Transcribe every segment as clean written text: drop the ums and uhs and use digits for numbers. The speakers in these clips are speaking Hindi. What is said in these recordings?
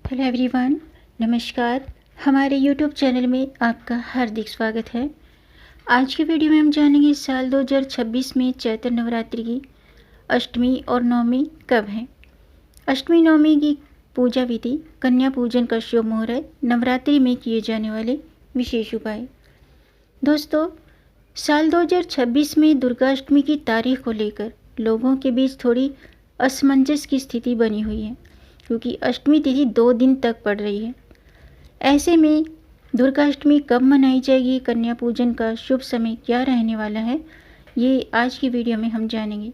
हेलो एवरीवन, नमस्कार। हमारे यूट्यूब चैनल में आपका हार्दिक स्वागत है। आज की वीडियो में हम जानेंगे साल 2026 में चैत्र नवरात्रि की अष्टमी और नवमी कब है। अष्टमी नवमी की पूजा विधि, कन्या पूजन का शुभ मुहूर्त, नवरात्रि में किए जाने वाले विशेष उपाय। दोस्तों, साल 2026 में दुर्गा अष्टमी की तारीख को लेकर लोगों के बीच थोड़ी असमंजस की स्थिति बनी हुई है, क्योंकि अष्टमी तिथि 2 दिन तक पड़ रही है। ऐसे में दुर्गा अष्टमी कब मनाई जाएगी, कन्या पूजन का शुभ समय क्या रहने वाला है, ये आज की वीडियो में हम जानेंगे।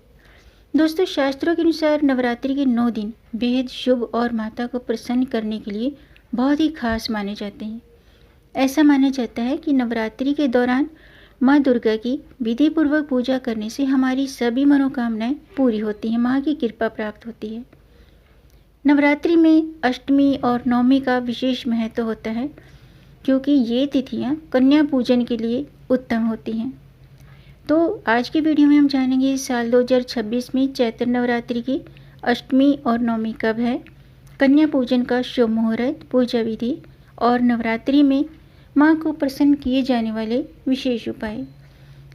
दोस्तों, शास्त्रों के अनुसार नवरात्रि के 9 दिन बेहद शुभ और माता को प्रसन्न करने के लिए बहुत ही खास माने जाते हैं। ऐसा माना जाता है कि नवरात्रि के दौरान माँ दुर्गा की विधिपूर्वक पूजा करने से हमारी सभी मनोकामनाएं पूरी होती हैं, माँ की कृपा प्राप्त होती है। नवरात्रि में अष्टमी और नवमी का विशेष महत्व होता है, क्योंकि ये तिथियां कन्या पूजन के लिए उत्तम होती हैं। तो आज की वीडियो में हम जानेंगे साल 2026 में चैत्र नवरात्रि की अष्टमी और नवमी कब है, कन्या पूजन का शुभ मुहूर्त, पूजा विधि और नवरात्रि में माँ को प्रसन्न किए जाने वाले विशेष उपाय।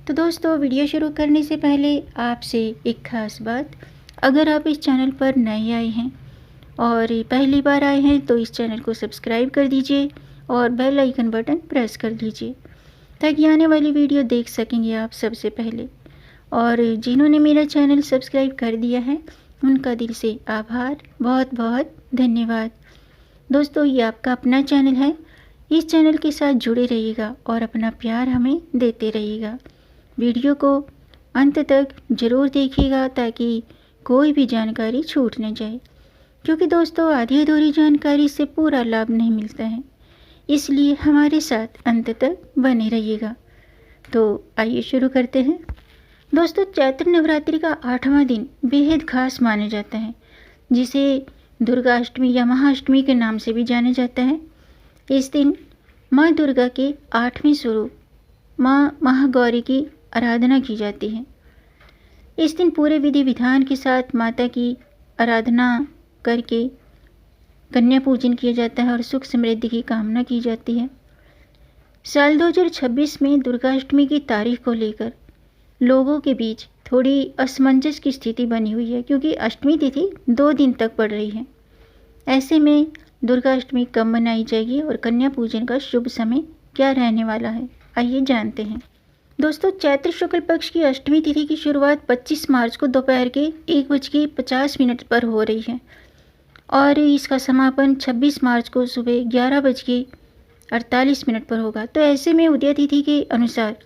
तो दोस्तों, वीडियो शुरू करने से पहले आपसे एक खास बात, अगर आप इस चैनल पर नए आए हैं और पहली बार आए हैं तो इस चैनल को सब्सक्राइब कर दीजिए और बेल आइकन बटन प्रेस कर दीजिए, ताकि आने वाली वीडियो देख सकेंगे आप सबसे पहले। और जिन्होंने मेरा चैनल सब्सक्राइब कर दिया है उनका दिल से आभार, बहुत बहुत धन्यवाद। दोस्तों, ये आपका अपना चैनल है, इस चैनल के साथ जुड़े रहिएगा और अपना प्यार हमें देते रहिएगा। वीडियो को अंत तक ज़रूर देखिएगा ताकि कोई भी जानकारी छूट न जाए, क्योंकि दोस्तों आधी अधूरी जानकारी से पूरा लाभ नहीं मिलता है, इसलिए हमारे साथ अंत तक बने रहिएगा। तो आइए शुरू करते हैं। दोस्तों, चैत्र नवरात्रि का 8वां दिन बेहद खास माना जाता है, जिसे दुर्गा अष्टमी या महाअष्टमी के नाम से भी जाना जाता है। इस दिन माँ दुर्गा के 8वें स्वरूप माँ महागौरी की आराधना की जाती है। इस दिन पूरे विधि विधान के साथ माता की आराधना करके कन्या पूजन किया जाता है और सुख समृद्धि की कामना की जाती है। साल 2026 में दुर्गा अष्टमी की तारीख को लेकर लोगों के बीच थोड़ी असमंजस की स्थिति बनी हुई है, क्योंकि अष्टमी तिथि 2 दिन तक पड़ रही है। ऐसे में दुर्गा अष्टमी कब मनाई जाएगी और कन्या पूजन का शुभ समय क्या रहने वाला है, आइए जानते हैं। दोस्तों, चैत्र शुक्ल पक्ष की अष्टमी तिथि की शुरुआत 25 मार्च को दोपहर के 1:50 पर हो रही है और इसका समापन 26 मार्च को सुबह 11:48 पर होगा। तो ऐसे में उदय तिथि के अनुसार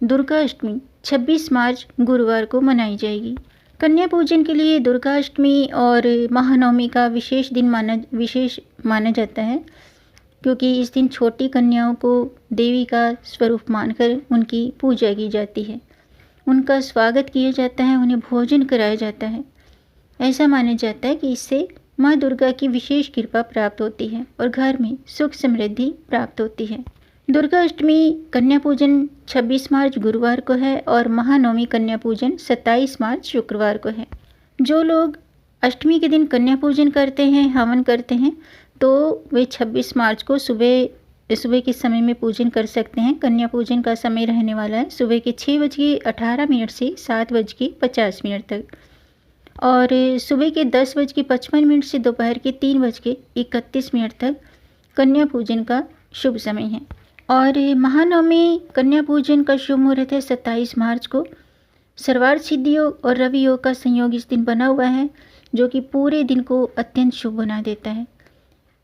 दुर्गा अष्टमी 26 मार्च गुरुवार को मनाई जाएगी। कन्या पूजन के लिए दुर्गा अष्टमी और महानवमी का विशेष माना जाता है, क्योंकि इस दिन छोटी कन्याओं को देवी का स्वरूप मानकर उनकी पूजा की जाती है, उनका स्वागत किया जाता है, उन्हें भोजन कराया जाता है। ऐसा माना जाता है कि इससे माँ दुर्गा की विशेष कृपा प्राप्त होती है और घर में सुख समृद्धि प्राप्त होती है। दुर्गा अष्टमी कन्या पूजन 26 मार्च गुरुवार को है और महानवमी कन्या पूजन 27 मार्च शुक्रवार को है। जो लोग अष्टमी के दिन कन्या पूजन करते हैं, हवन करते हैं, तो वे 26 मार्च को सुबह के समय में पूजन कर सकते हैं। कन्या पूजन का समय रहने वाला है सुबह के 6:18 से 7:50 तक और सुबह के 10:55 से दोपहर के 3:31 तक कन्या पूजन का शुभ समय है। और महानवमी कन्या पूजन का शुभ मुहूर्त है 27 मार्च को। सर्वार्थ सिद्धि योग और रवि योग का संयोग इस दिन बना हुआ है, जो कि पूरे दिन को अत्यंत शुभ बना देता है।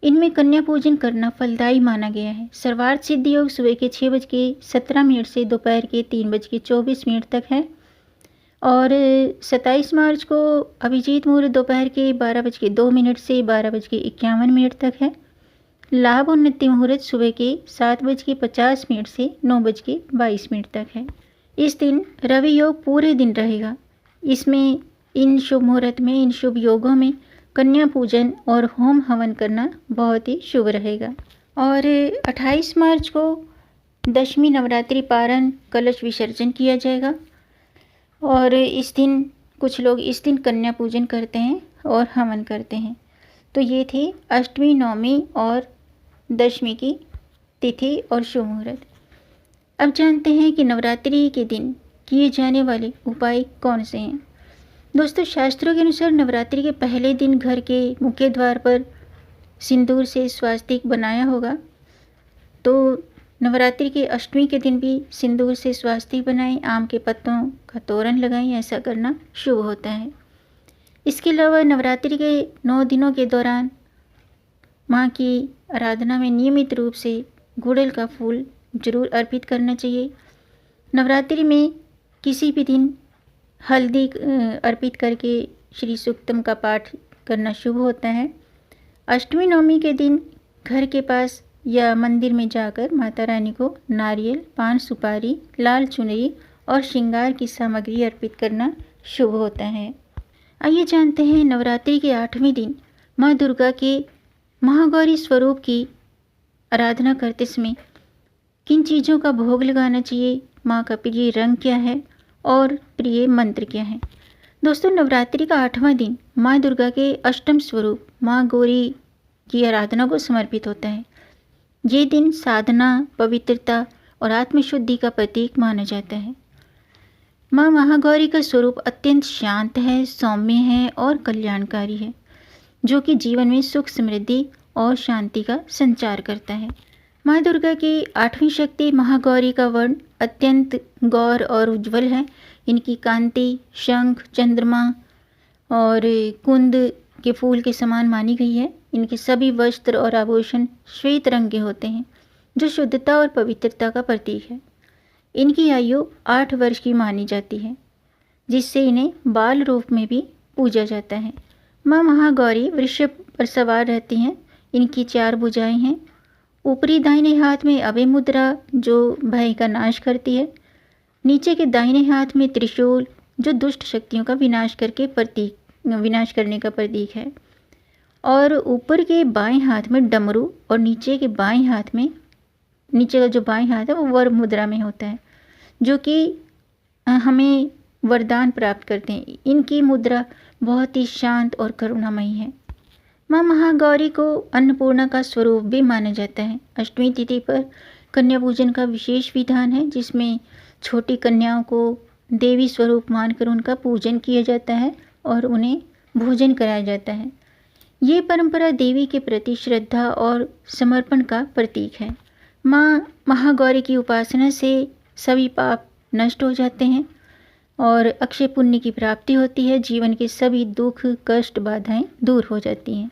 इनमें कन्या पूजन करना फलदायी माना गया है। सर्वार्थ सिद्धि योग सुबह के 6:17 से दोपहर के 3:24 तक है और 27 मार्च को अभिजीत मुहूर्त दोपहर के 12:02 से 12:51 तक है। लाभ उन्नति मुहूर्त सुबह के 7:50 से 9:22 तक है। इस दिन रवि योग पूरे दिन रहेगा। इसमें इन शुभ मुहूर्त में, इन शुभ योगों में कन्या पूजन और होम हवन करना बहुत ही शुभ रहेगा। और 28 मार्च को दशमी नवरात्रि पारण कलश विसर्जन किया जाएगा और इस दिन कुछ लोग इस दिन कन्या पूजन करते हैं और हवन करते हैं। तो ये थे अष्टमी, नवमी और दशमी की तिथि और शुभ मुहूर्त। अब जानते हैं कि नवरात्रि के दिन किए जाने वाले उपाय कौन से हैं। दोस्तों, शास्त्रों के अनुसार नवरात्रि के पहले दिन घर के मुख्य द्वार पर सिंदूर से स्वास्तिक बनाया होगा। तो नवरात्रि के अष्टमी के दिन भी सिंदूर से स्वास्तिक बनाएं, आम के पत्तों का तोरण लगाएं, ऐसा करना शुभ होता है। इसके अलावा नवरात्रि के 9 दिनों के दौरान माँ की आराधना में नियमित रूप से गुड़हल का फूल जरूर अर्पित करना चाहिए। नवरात्रि में किसी भी दिन हल्दी अर्पित करके श्री सूक्तम का पाठ करना शुभ होता है। अष्टमी नवमी के दिन घर के पास या मंदिर में जाकर माता रानी को नारियल, पान, सुपारी, लाल चुनरी और श्रृंगार की सामग्री अर्पित करना शुभ होता है। आइए जानते हैं नवरात्रि के 8वें दिन माँ दुर्गा के महागौरी स्वरूप की आराधना करते समय किन चीज़ों का भोग लगाना चाहिए, माँ का प्रिय रंग क्या है और प्रिय मंत्र क्या है। दोस्तों, नवरात्रि का 8वां दिन माँ दुर्गा के अष्टम स्वरूप माँ गौरी की आराधना को समर्पित होता है। ये दिन साधना, पवित्रता और आत्मशुद्धि का प्रतीक माना जाता है। माँ महागौरी का स्वरूप अत्यंत शांत है, सौम्य है और कल्याणकारी है, जो कि जीवन में सुख, समृद्धि और शांति का संचार करता है। माँ दुर्गा की 8वीं शक्ति महागौरी का वर्ण अत्यंत गौर और उज्ज्वल है। इनकी कांति शंख, चंद्रमा और कुंद के फूल के समान मानी गई है। इनके सभी वस्त्र और आभूषण श्वेत रंग के होते हैं, जो शुद्धता और पवित्रता का प्रतीक है। इनकी आयु 8 वर्ष की मानी जाती है, जिससे इन्हें बाल रूप में भी पूजा जाता है। माँ महागौरी वृषभ पर सवार रहती हैं। इनकी 4 भुजाएं हैं। ऊपरी दाहिने हाथ में अभय मुद्रा, जो भय का नाश करती है। नीचे के दाहिने हाथ में त्रिशूल, जो दुष्ट शक्तियों का विनाश करने का प्रतीक है। और ऊपर के बाएं हाथ में डमरू और नीचे का जो बाएं हाथ है वो वर मुद्रा में होता है, जो कि हमें वरदान प्राप्त करते हैं। इनकी मुद्रा बहुत ही शांत और करुणामयी है। माँ महागौरी को अन्नपूर्णा का स्वरूप भी माना जाता है। अष्टमी तिथि पर कन्या पूजन का विशेष विधान है, जिसमें छोटी कन्याओं को देवी स्वरूप मानकर उनका पूजन किया जाता है और उन्हें भोजन कराया जाता है। ये परंपरा देवी के प्रति श्रद्धा और समर्पण का प्रतीक है। माँ महागौरी की उपासना से सभी पाप नष्ट हो जाते हैं और अक्षय पुण्य की प्राप्ति होती है। जीवन के सभी दुख, कष्ट, बाधाएं दूर हो जाती हैं।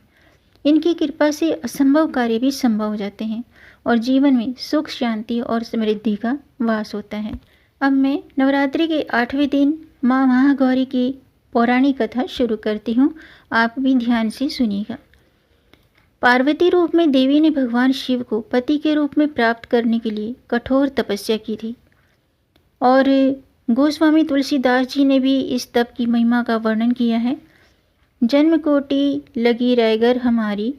इनकी कृपा से असंभव कार्य भी संभव हो जाते हैं और जीवन में सुख, शांति और समृद्धि का वास होता है। अब मैं नवरात्रि के 8वें दिन माँ महागौरी की पौराणिक कथा शुरू करती हूँ। आप भी ध्यान से सुनिएगा। पार्वती रूप में देवी ने भगवान शिव को पति के रूप में प्राप्त करने के लिए कठोर तपस्या की थी और गोस्वामी तुलसीदास जी ने भी इस तप की महिमा का वर्णन किया है। जन्म कोटि लगी रैगर हमारी,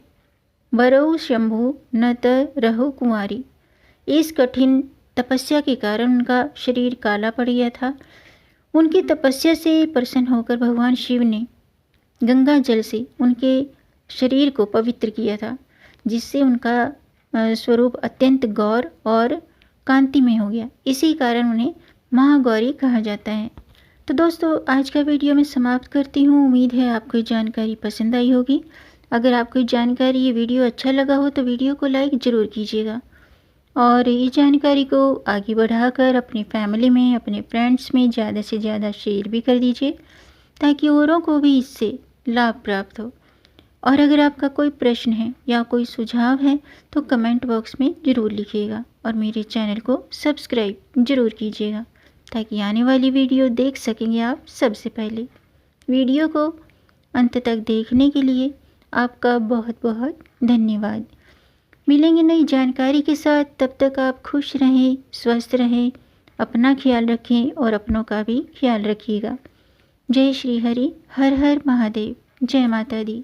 वरऊ शंभु न त रहो कुंवारी। इस कठिन तपस्या के कारण उनका शरीर काला पड़ गया था। उनकी तपस्या से प्रसन्न होकर भगवान शिव ने गंगा जल से उनके शरीर को पवित्र किया था, जिससे उनका स्वरूप अत्यंत गौर और कांतिमय हो गया। इसी कारण उन्हें महागौरी कहा जाता है। तो दोस्तों, आज का वीडियो मैं समाप्त करती हूँ। उम्मीद है आपको ये जानकारी पसंद आई होगी। अगर आपको ये जानकारी, ये वीडियो अच्छा लगा हो तो वीडियो को लाइक ज़रूर कीजिएगा और ये जानकारी को आगे बढ़ाकर अपनी फैमिली में, अपने फ्रेंड्स में ज़्यादा से ज़्यादा शेयर भी कर दीजिए, ताकि औरों को भी इससे लाभ प्राप्त हो। और अगर आपका कोई प्रश्न है या कोई सुझाव है तो कमेंट बॉक्स में ज़रूर लिखिएगा और मेरे चैनल को सब्सक्राइब ज़रूर कीजिएगा, ताकि आने वाली वीडियो देख सकेंगे आप सबसे पहले। वीडियो को अंत तक देखने के लिए आपका बहुत बहुत धन्यवाद। मिलेंगे नई जानकारी के साथ। तब तक आप खुश रहें, स्वस्थ रहें, अपना ख्याल रखें और अपनों का भी ख्याल रखिएगा। जय श्री हरि, हर हर महादेव, जय माता दी।